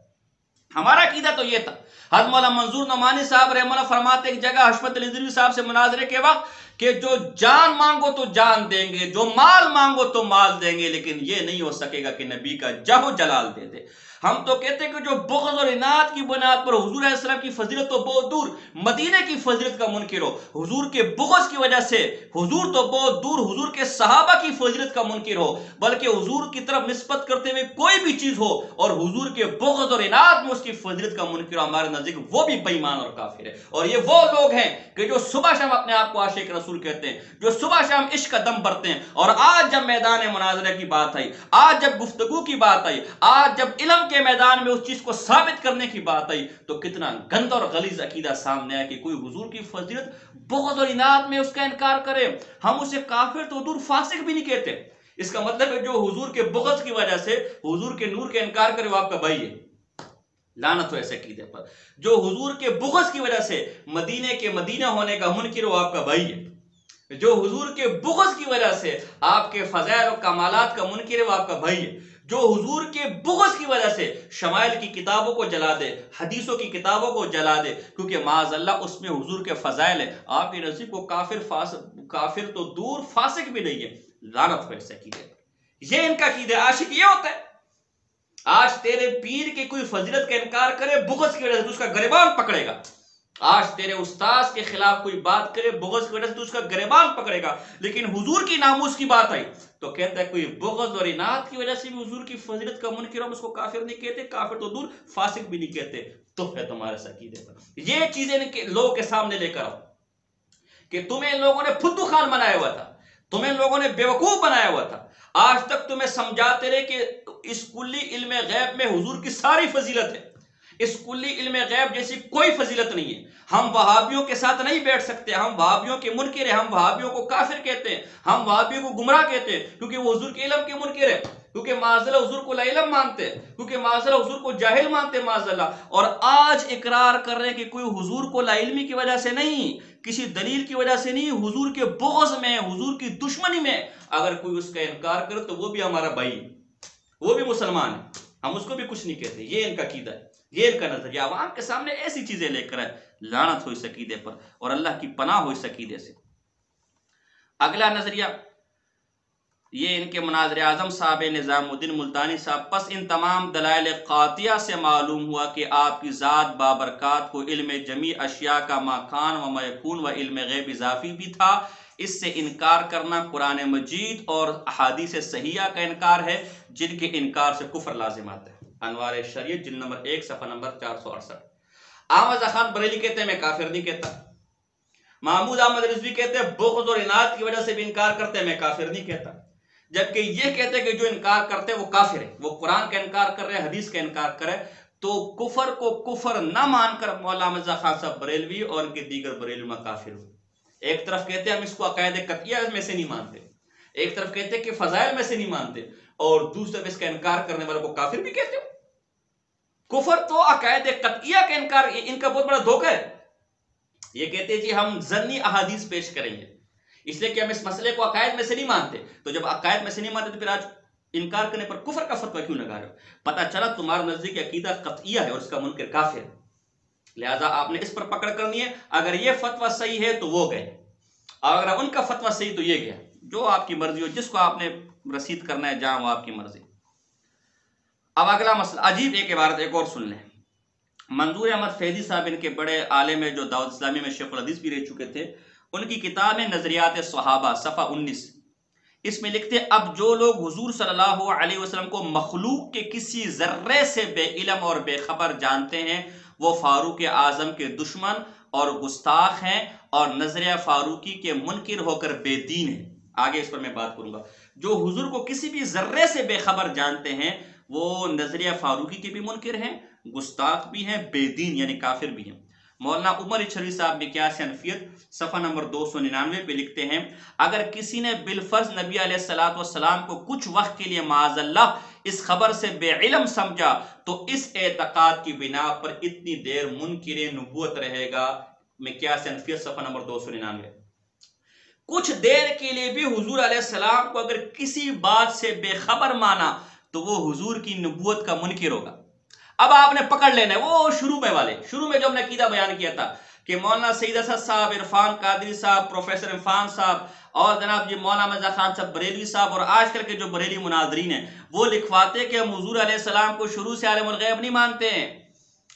[SPEAKER 1] ہمارا عقیدہ تو یہ تھا۔ حضرت مولانا منظور نعمانی صاحب رحمہ اللہ فرماتے ایک جگہ حشمت علی ندوی صاحب سے مناظرے کے وقت کہ جو جان مانگو تو جان دیں گے، جو مال مانگو تو مال دیں گے، لیکن یہ نہیں ہو سکے گا کہ نبی کا جاہ و جلال دے دے۔ ہم تو کہتے ہیں کہ جو بغض اور عناد کی بنیاد پر حضور علیہ السلام کی فضیلت تو بہت دور، مدینے کی فضیلت کا منکر ہو، حضور کے بغض کی وجہ سے حضور تو بہت دور حضور کے صحابہ کی فضیلت کا منکر ہو، بلکہ حضور کی طرف نسبت کرتے ہوئے کوئی بھی چیز ہو اور حضور کے بغض اور عناد میں اس کی فضیلت کا منکر ہو، ہمارے نزدیک وہ بھی بے ایمان اور کافر ہے۔ اور یہ وہ لوگ ہیں کہ جو صبح شام اپنے آپ کو عاشق رسول کہتے ہیں، جو صبح شام عشق کا دم بھرتے ہیں، اور آج جب میدان مناظرہ کی بات آئی، آج جب گفتگو کی بات آئی، آج جب علم کے میدان میں اس چیز کو ثابت کرنے کی بات آئی، تو کتنا گندا اور غلیظ عقیدہ سامنے آیا کہ کوئی حضور کی فضیلت بغض اور عناد میں اس کا انکار کرے۔ ہم اسے کافر تو دور فاسق بھی نہیں کہتے، اس کا مطلب ہے جو حضور کے بغض کی وجہ سے حضور کے نور کا انکار کرے وہ آپ کا بھائی ہے. لعنت ہو ایسے عقیدے پر. جو حضور کے بغض کی وجہ سے مدینے کے مدینہ ہونے کا منکر وہ آپ کا بھائی ہے. جو حضور کے بغض کی وجہ سے آپ کے فضائل و کمالات کا منکر ہے وہ آپ کا بھائی ہے. جو حضور کے بغض کی وجہ سے شمائل کی کتابوں کو جلا دے, حدیثوں کی کتابوں کو جلا دے, کیونکہ معاذ اللہ اس میں حضور کے فضائل ہے, آپ کے نزدیک کو کافر تو دور فاسق بھی نہیں ہے. لعنت ہو ایسے عقیدے پر. یہ ان کا عقیدہ. عاشق یہ ہوتا ہے, آج تیرے پیر کی کوئی فضیلت کا انکار کرے بغض کی وجہ سے اس کا گریبان پکڑے گا. آج تیرے استاذ کے خلاف کوئی بات کرے بغض کی وجہ سے تو اس کا گریبان پکڑے گا. لیکن حضور کی ناموس کی بات آئی تو کہتا ہے کوئی بغض اور اناد کی وجہ سے بھی حضور کی فضیلت کا منکر ہم اس کو کافر نہیں کہتے, کافر تو دور فاسق بھی نہیں کہتے. تو ہے تمہارے عقیدے پر. یہ چیزیں لوگوں کے سامنے لے کر آؤ کہ تمہیں لوگوں نے پھدو خان بنایا ہوا تھا, تمہیں لوگوں نے بیوقوف بنایا ہوا تھا. آج تک تمہیں سمجھاتے رہے کہ اس کلی علم غیب میں حضور کی ساری فضیلت ہے. اس کلی علم غیب جیسی کوئی فضیلت نہیں ہے. ہم وہابیوں کے ساتھ نہیں بیٹھ سکتے, ہم وہابیوں کے منکر ہیں, ہم وہابیوں کو کافر کہتے ہیں, ہم وہابیوں کو گمراہ کہتے ہیں, کیونکہ وہ حضور کے علم کے منکر ہیں, کیونکہ معاذ اللہ حضور کو لا علم مانتے ہیں, کیونکہ معاذ اللہ حضور کو جاہل مانتے ہیں معاذ اللہ. اور آج اقرار کر رہے ہیں کہ کوئی حضور کو لا علمی کی وجہ سے نہیں, کسی دلیل کی وجہ سے نہیں, حضور کے بغض میں, حضور کی دشمنی میں اگر کوئی اس کا انکار کرے تو وہ بھی ہمارا بھائی, وہ بھی مسلمان ہے, ہم اس کو بھی کچھ نہیں کہتے. یہ ان کا عقیدہ ہے, یہ ان کا نظریہ. عوام کے سامنے ایسی چیزیں لے کر ہے. لعنت ہو اس عقیدے پر اور اللہ کی پناہ ہو اس عقیدے سے. اگلا نظریہ یہ ان کے مناظر اعظم صاحب نظام الدین ملتانی صاحب. پس ان تمام دلائل قاطعہ سے معلوم ہوا کہ آپ کی ذات بابرکات کو علم جمیع اشیاء کا مکان و میکون و علم غیب اضافی بھی تھا. اس سے انکار کرنا قرآن مجید اور احادیث صحیحہ کا انکار ہے جن کے انکار سے کفر لازم آتا ہے. انوار شریعت جلد نمبر 1 صفحہ نمبر 468. احمد خان بریلی کہتے ہیں میں کافر نہیں کہتا. محمود احمد رضوی کہتے ہیں بغض اور اناد کی وجہ سے بھی انکار کرتے ہیں, میں کافر نہیں کہتا. جبکہ یہ کہتے ہیں کہ جو انکار کرتے ہیں وہ کافر ہے, وہ قرآن کا انکار کر رہے ہیں, حدیث کا انکار کرے. تو کفر کو کفر نہ مان کر مولانا احمد خان صاحب بریلوی اور ان کے دیگر بریلوی میں کافر ہو. ایک طرف کہتے ہیں ہم اس کو عقائد قطعیہ میں سے نہیں مانتے, ایک طرف کہتے ہیں کہ فضائل میں سے نہیں مانتے, اور دوسری طرف اس کا انکار کرنے والوں کو کافر بھی کہتے ہو. کفر تو عقائد قطعیہ کا انکار, ان کا بہت بڑا دھوکہ ہے. یہ کہتے ہیں جی ہم ظنی احادیث پیش کریں گے اس لیے کہ ہم اس مسئلے کو عقائد میں سے نہیں مانتے. تو جب عقائد میں سے نہیں مانتے تو پھر آج انکار کرنے پر کفر کا فتویٰ کیوں لگا رہے ہو؟ پتہ چلا تمہارا نزدیک عقیدہ قطعیہ ہے اور اس کا منکر کافر ہے, لہذا آپ نے اس پر پکڑ کرنی ہے. اگر یہ فتویٰ صحیح ہے تو وہ گئے, اگر ان کا فتویٰ صحیح تو یہ گیا. جو آپ کی مرضی ہو, جس کو آپ نے رسید کرنا ہے جہاں وہ آپ کی مرضی. اب اگلا مسئلہ, عجیب ایک عبارت ایک اور سن لیں. منظور احمد فیضی صاحب ان کے بڑے عالم ہے جو دعوت اسلامی میں شیخ الحدیث بھی رہ چکے تھے. ان کی کتاب ہے نظریات صحابہ صفحہ 19. اس میں لکھتے ہیں اب جو لوگ حضور صلی اللہ علیہ وسلم کو مخلوق کے کسی ذرے سے بے علم اور بے خبر جانتے ہیں وہ فاروق اعظم کے دشمن اور گستاخ ہیں اور نظریہ فاروقی کے منکر ہو کر بے دین ہیں. آگے اس پر میں بات کروں گا. جو حضور کو کسی بھی ذرے سے بے خبر جانتے ہیں وہ نظریہ فاروقی کے بھی منکر ہیں, گستاخ بھی ہیں, بے دین یعنی کافر بھی ہیں. مولانا عمر اچھری صاحب مقیاس حنفیت صفحہ نمبر 299 پہ لکھتے ہیں اگر کسی نے بالفرض نبی علیہ السلام کو کچھ وقت کے لیے معاذ اللہ اس خبر سے بے علم سمجھا تو اس اعتقاد کی بنا پر اتنی دیر منکر نبوت رہے گا. مقیاس حنفیت صفحہ نمبر 299. کچھ دیر کے لیے بھی حضور علیہ السلام کو اگر کسی بات سے بے خبر مانا تو وہ حضور کی نبوت کا منکر ہوگا. اب آپ نے پکڑ لینا ہے وہ شروع میں جو ہم نے عقیدہ بیان کیا تھا کہ مولانا سید اسد صاحب, عرفان قادری صاحب, پروفیسر عرفان صاحب اور جناب جی مولانا مرزا خان صاحب بریلوی صاحب اور آج کل کے جو بریلی مناظرین ہیں وہ لکھواتے کہ ہم حضور علیہ السلام کو شروع سے عالم الغیب نہیں مانتے ہیں,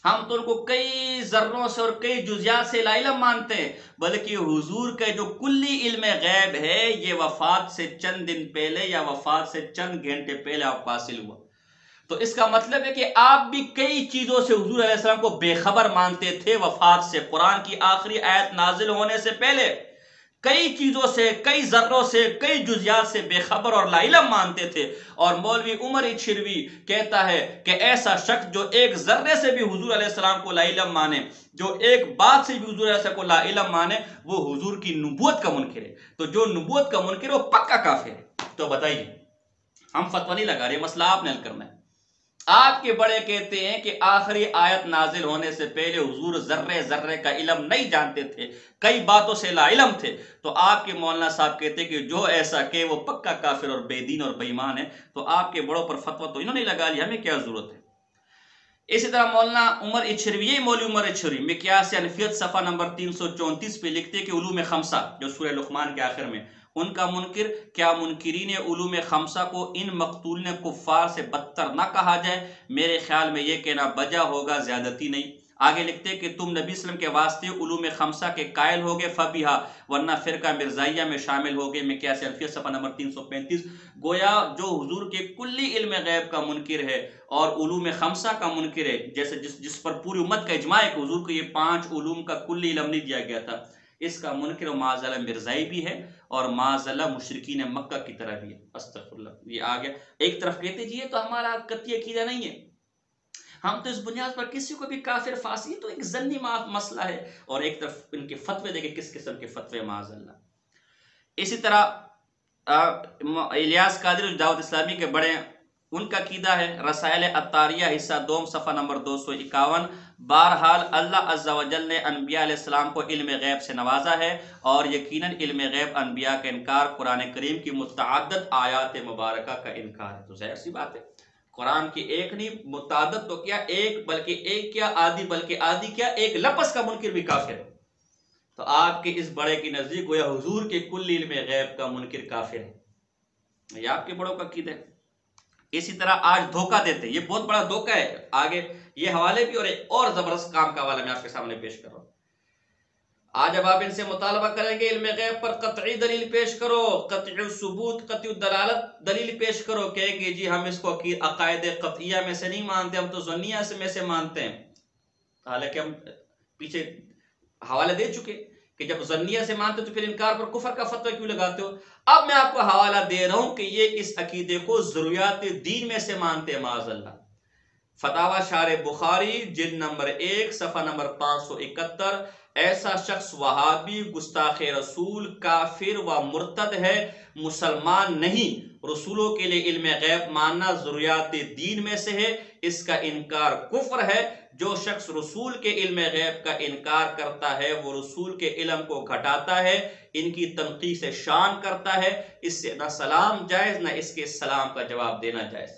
[SPEAKER 1] ہم تو ان کو کئی ذروں سے اور کئی جزیات سے لا علم مانتے ہیں, بلکہ حضور کا جو کلی علم غیب ہے یہ وفات سے چند دن پہلے یا وفات سے چند گھنٹے پہلے آپ کو حاصل ہوا. تو اس کا مطلب ہے کہ آپ بھی کئی چیزوں سے حضور علیہ السلام کو بے خبر مانتے تھے وفات سے. قرآن کی آخری آیت نازل ہونے سے پہلے کئی چیزوں سے, کئی ذروں سے, کئی جزیات سے بے خبر اور لا علم مانتے تھے. اور مولوی عمر اچھروی کہتا ہے کہ ایسا شخص جو ایک ذرے سے بھی حضور علیہ السلام کو لا علم مانے, جو ایک بات سے بھی حضور علیہ السلام کو لا علم مانے وہ حضور کی نبوت کا منکر ہے. تو جو نبوت کا منکر ہے وہ پکا کافر ہے. تو بتائیے ہم فتویٰ نہیں لگا رہے، مسئلہ آپ نے حل کرنا ہے۔ آپ کے بڑے کہتے ہیں کہ آخری آیت نازل ہونے سے پہلے حضور ذرے ذرے کا علم نہیں جانتے تھے، کئی باتوں سے لا علم تھے، تو آپ کے مولانا صاحب کہتے ہیں کہ جو ایسا کہ وہ پکا کافر اور بے دین اور بے ایمان ہے، تو آپ کے بڑوں پر فتویٰ تو انہوں نے لگا لیا، ہمیں کیا ضرورت ہے۔ اسی طرح مولانا عمر اچھروی، مولوی عمر اچھروی مقیاس انفیت صفحہ نمبر 334 پہ لکھتے کہ علوم خمسہ جو سورہ لقمان کے آخر میں، ان کا منکر، کیا منکرین علوم خمسہ کو ان مقتولین کفار سے بدتر نہ کہا جائے؟ میرے خیال میں یہ کہنا بجا ہوگا، زیادتی نہیں۔ آگے لکھتے کہ تم نبی صلی اللہ علیہ وسلم کے واسطے علوم خمسہ کے قائل ہوگے فبیہا، ورنہ فرقہ مرزائیہ میں شامل ہوگے۔ مقیاس انفیت صفحہ نمبر 335۔ گویا جو حضور کے کلی علم غیب کا منکر ہے اور علوم خمسہ کا منکر ہے، جیسے جس پر پوری امت کا اجماع ہے کہ حضور کو یہ 5 علوم کا کلی علم نہیں دیا گیا تھا، اس کا منکر و معاذ اللہ مرزائی بھی ہے اور معاذ اللہ مشرکین مکہ کی طرح بھی ہے۔ استغفر اللہ۔ یہ آگیا ایک طرف کہتے جی یہ تو ہمارا قطعی عقیدہ نہیں ہے، ہم تو اس بنیاد پر کسی کو بھی کافر فاسق، تو ایک ضمنی مسئلہ ہے، اور ایک طرف ان کے فتوے دیکھیں کس قسم کے فتوے معاذ اللہ۔ اسی طرح الیاس قادری دعوت اسلامی کے بڑے، ان کا عقیدہ ہے رسائل عطاریہ حصہ دوم صفحہ نمبر 251، بہرحال اللہ عز و جل نے انبیاء علیہ السلام کو علم غیب سے نوازا ہے، اور یقیناً علم غیب انبیاء کا انکار قرآن کریم کی متعدد آیات مبارکہ کا انکار ہے۔ تو ظاہر سی بات ہے، قرآن کی ایک نہیں متعدد، تو کیا ایک بلکہ ایک کیا آدھی بلکہ آدھی کیا ایک لفظ کا منکر بھی کافر ہے۔ تو آپ کے اس بڑے کی نزدیک گویا حضور کے کل علم غیب کا منکر کافر ہے، یہ آپ کے بڑوں کا عقیدہ ہے۔ اسی طرح آج دھوکہ دیتے، یہ بہت بڑا دھوکہ ہے، آگے یہ حوالے بھی اور ایک اور زبردست کام کا حوالہ میں آپ کے سامنے پیش کر رہا ہوں۔ آج جب آپ ان سے مطالبہ کریں گے علم غیب پر قطعی دلیل پیش کرو، قطعی ثبوت، قطعی دلالت دلیل پیش کرو، کہیں گے جی ہم اس کو عقائد قطعیہ میں سے نہیں مانتے، ہم تو ظنیہ میں سے مانتے ہیں۔ حالانکہ ہم پیچھے حوالے دے چکے کہ جب ظنیہ سے مانتے تو پھر انکار پر کفر کا فتویٰ کیوں لگاتے ہو؟ اب میں آپ کو حوالہ دے رہا ہوں کہ یہ اس عقیدے کو ضروریات دین میں سے مانتے ہیں معاذ اللہ۔ فتاوی شارح بخاری جلد نمبر 1 صفحہ نمبر 571، ایسا شخص وہابی، گستاخ رسول، کافر و مرتد ہے، مسلمان نہیں۔ رسولوں کے لیے علم غیب ماننا ضروریات دین میں سے ہے، اس کا انکار کفر ہے۔ جو شخص رسول کے علم غیب کا انکار کرتا ہے وہ رسول کے علم کو گھٹاتا ہے، ان کی تنقیص شان کرتا ہے، اس سے نہ سلام جائز نہ اس کے سلام کا جواب دینا جائز۔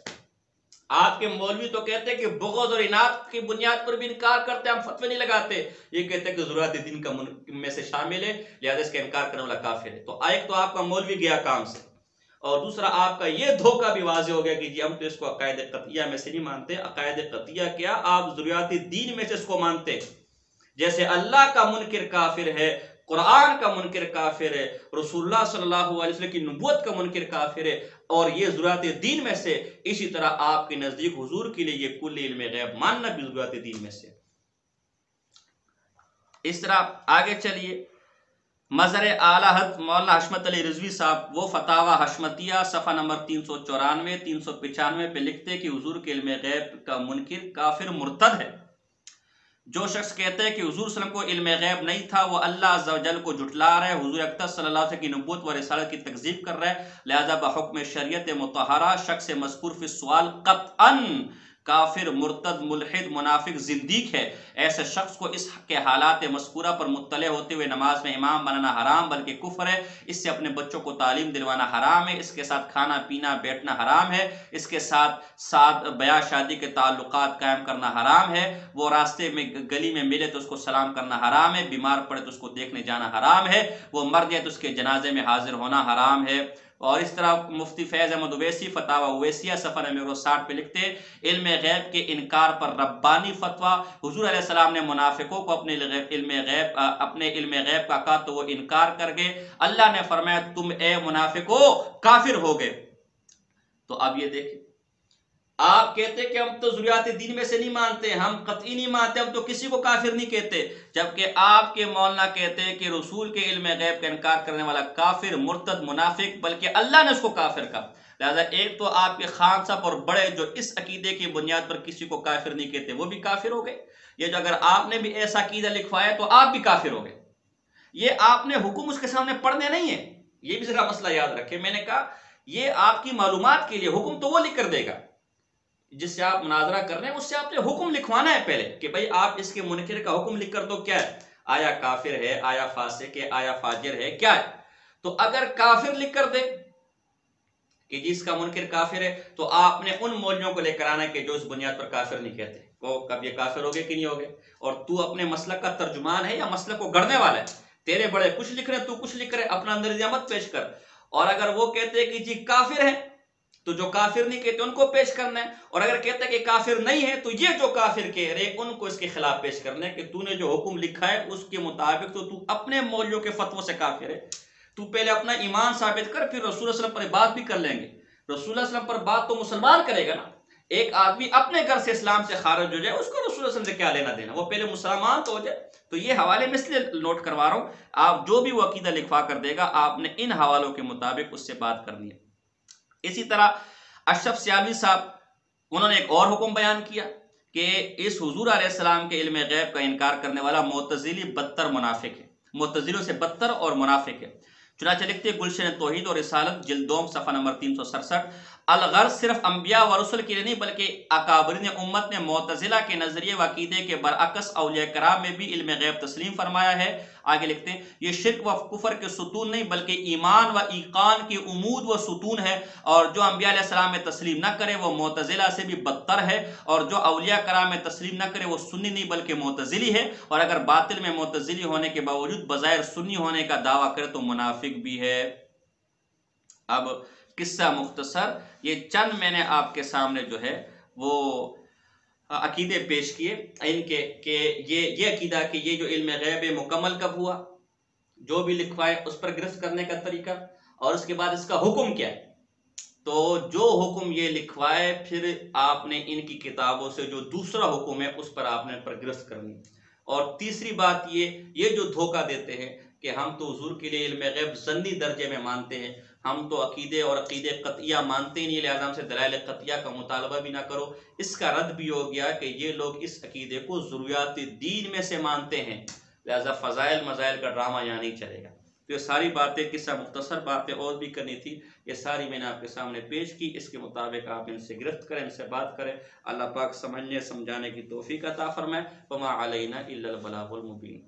[SPEAKER 1] آپ کے مولوی تو کہتے ہیں کہ بغض اور اناد کی بنیاد پر بھی انکار کرتے ہیں، ہم فتوے نہیں لگاتے، یہ کہتے ہیں کہ ضروریات دین کا میں سے شامل ہے، لہذا اس کا انکار کرنے والا کافر ہے۔ تو ایک تو آپ کا مولوی گیا کام سے، اور دوسرا آپ کا یہ دھوکہ بھی واضح ہو گیا کہ جی ہم تو اس کو عقائد قطعیہ میں سے نہیں مانتے۔ عقائد قطعیہ کیا، آپ ضروریات دین میں سے اس کو مانتے، جیسے اللہ کا منکر کافر ہے، قرآن کا منکر کافر ہے، رسول اللہ صلی اللہ علیہ وسلم کی نبوت کا منکر کافر ہے، اور یہ ضروریات دین میں سے۔ اسی طرح آپ کے نزدیک حضور کے لیے یہ کل علم غیب ماننا بھی ضروریات دین میں سے۔ اس طرح آگے چلیے، مظہر اعلیٰ حضرت مولانا حشمت علی رضوی صاحب، وہ فتاوی حشمتیہ صفحہ نمبر 394 395 پہ لکھتے کہ حضور کے علم غیب کا منکر کافر مرتد ہے۔ جو شخص کہتا ہے کہ حضور صلی اللہ علیہ وسلم کو علم غیب نہیں تھا، وہ اللہ عز و جل کو جھٹلا رہا ہے، حضور اقدس صلی اللہ علیہ وسلم کی نبوت و رسالت کی تکذیب کر رہا ہے، لہذا بحکم شریعت مطہرہ شخص مذکور فی السؤال قطعاً کافر، مرتد، ملحد، منافق، زندیق ہے۔ ایسے شخص کو اس کے حالات مذکورہ پر مطلع ہوتے ہوئے نماز میں امام بنانا حرام بلکہ کفر ہے، اس سے اپنے بچوں کو تعلیم دلوانا حرام ہے، اس کے ساتھ کھانا پینا بیٹھنا حرام ہے، اس کے ساتھ بیاہ شادی کے تعلقات قائم کرنا حرام ہے، وہ راستے میں گلی میں ملے تو اس کو سلام کرنا حرام ہے، بیمار پڑے تو اس کو دیکھنے جانا حرام ہے، وہ مر جائے تو اس کے جنازے میں حاضر ہونا حرام ہے۔ اور اس طرح مفتی فیض احمد اویسی فتاوی اویسیہ صفحہ نمبر 60 پہ لکھتے علم غیب کے انکار پر ربانی فتویٰ، حضور علیہ السلام نے منافقوں کو اپنے علم غیب کا کہا تو وہ انکار کر گئے، اللہ نے فرمایا تم اے منافقو کافر ہو گئے۔ تو اب یہ دیکھیں، آپ کہتے کہ ہم تو ضروریات دین میں سے نہیں مانتے، ہم قطعی نہیں مانتے، ہم تو کسی کو کافر نہیں کہتے، جبکہ آپ کے مولانا کہتے ہیں کہ رسول کے علم غیب کا انکار کرنے والا کافر، مرتد، منافق، بلکہ اللہ نے اس کو کافر کہا۔ لہذا ایک تو آپ کے خان صاحب اور بڑے جو اس عقیدے کی بنیاد پر کسی کو کافر نہیں کہتے وہ بھی کافر ہو گئے، یہ جو اگر آپ نے بھی ایسا عقیدہ لکھوایا تو آپ بھی کافر ہو گئے۔ یہ آپ نے حکم اس کے سامنے پڑھنے نہیں ہے، یہ بھی ذرا مسئلہ یاد رکھیں۔ میں نے کہا یہ آپ کی معلومات کے لیے، حکم تو وہ لکھ کر دے گا جس سے آپ مناظرہ کر رہے ہیں، اس سے آپ نے حکم لکھوانا ہے پہلے کہ بھائی آپ اس کے منکر کا حکم لکھ کر دو، کیا ہے، آیا کافر ہے، آیا فاسق ہے، آیا فاجر ہے، کیا ہے. تو اگر کافر لکھ کر دے کہ جس کا منکر کافر ہے، تو آپ نے ان مولویوں کو لے کر آنا کہ جو اس بنیاد پر کافر نہیں کہتے، وہ کب یہ کافر ہو گئے کہ نہیں ہو گئے. اور تو اپنے مسلک کا ترجمان ہے یا مسلک کو گڑھنے والا ہے، تیرے بڑے کچھ لکھ رہے، تو کچھ لکھ رہے، اپنا نظریہ مت پیش کر. اور اگر وہ کہتے کہ جی کافر ہے تو جو کافر نہیں کہتے ان کو پیش کرنا ہے، اور اگر کہتا ہے کہ کافر نہیں ہے تو یہ جو کافر کہہ رہے ان کو اس کے خلاف پیش کرنا ہے کہ تو نے جو حکم لکھا ہے اس کے مطابق تو اپنے مولویوں کے فتووں سے کافر ہے. تو پہلے اپنا ایمان ثابت کر، پھر رسول اللہ صلی اللہ علیہ وسلم پر بات بھی کر لیں گے. رسول اللہ صلی اللہ علیہ وسلم پر بات تو مسلمان کرے گا نا. ایک آدمی اپنے گھر سے اسلام سے خارج ہو جائے، اس کو رسول اللہ صلی اللہ علیہ وسلم سے کیا لینا دینا، وہ پہلے مسلمان تو ہو جائے. تو یہ حوالے میں اس لیے نوٹ کروا رہا ہوں، آپ جو بھی وہ عقیدہ لکھوا کر دے گا آپ نے ان حوالوں کے مطابق اس سے بات کرنی ہے. اسی طرح اشرف سیالوی صاحب، انہوں نے ایک اور حکم بیان کیا کہ اس حضور علیہ السلام کے علم غیب کا انکار کرنے والا معتزلی بدتر منافق ہے، معتزلیوں سے بدتر اور منافق ہے. چنانچہ لکھتے گلشن توحید اور رسالت جلد دوم صفحہ نمبر 367، الغرض صرف انبیاء و رسل کے لیے نہیں بلکہ اکابرین امت نے معتزلہ کے نظریے و عقیدے کے برعکس اولیاء کرام میں بھی علم غیب تسلیم فرمایا ہے. آگے لکھتے ہیں یہ شرک و کفر کے ستون نہیں بلکہ ایمان و ایقان کے عمود و ستون ہے، اور جو انبیاء علیہ السلام میں تسلیم نہ کرے وہ معتزلہ سے بھی بدتر ہے، اور جو اولیاء کرام میں تسلیم نہ کرے وہ سنی نہیں بلکہ معتزلی ہے، اور اگر باطل میں معتزلی ہونے کے باوجود بظاہر سنی ہونے کا دعویٰ کرے تو منافق بھی ہے. اب قصہ مختصر، یہ چند میں نے آپ کے سامنے جو ہے وہ عقیدے پیش کیے ان کے کہ یہ عقیدہ کہ یہ جو علم غیب مکمل کب ہوا، جو بھی لکھوائے اس پر گرفت کرنے کا طریقہ، اور اس کے بعد اس کا حکم کیا ہے. تو جو حکم یہ لکھوائے پھر آپ نے ان کی کتابوں سے جو دوسرا حکم ہے اس پر آپ نے پر گرفت کرنی. اور تیسری بات یہ جو دھوکہ دیتے ہیں کہ ہم تو حضور کے لیے علم غیب ظنی درجے میں مانتے ہیں، ہم تو عقیدے اور عقیدے قطعیہ مانتے نہیں، لہذا ہم سے دلائل قطعیہ کا مطالبہ بھی نہ کرو. اس کا رد بھی ہو گیا کہ یہ لوگ اس عقیدے کو ضروریات دین میں سے مانتے ہیں، لہذا فضائل مزائل کا ڈرامہ یہاں نہیں چلے گا. تو یہ ساری باتیں، قصہ مختصر باتیں اور بھی کرنی تھی، یہ ساری میں نے آپ کے سامنے پیش کی. اس کے مطابق آپ ان سے گرفت کریں، ان سے بات کریں. اللہ پاک سمجھنے سمجھانے کی توفیق عطا فرمائے. وما علینا الا البلاغ المبین.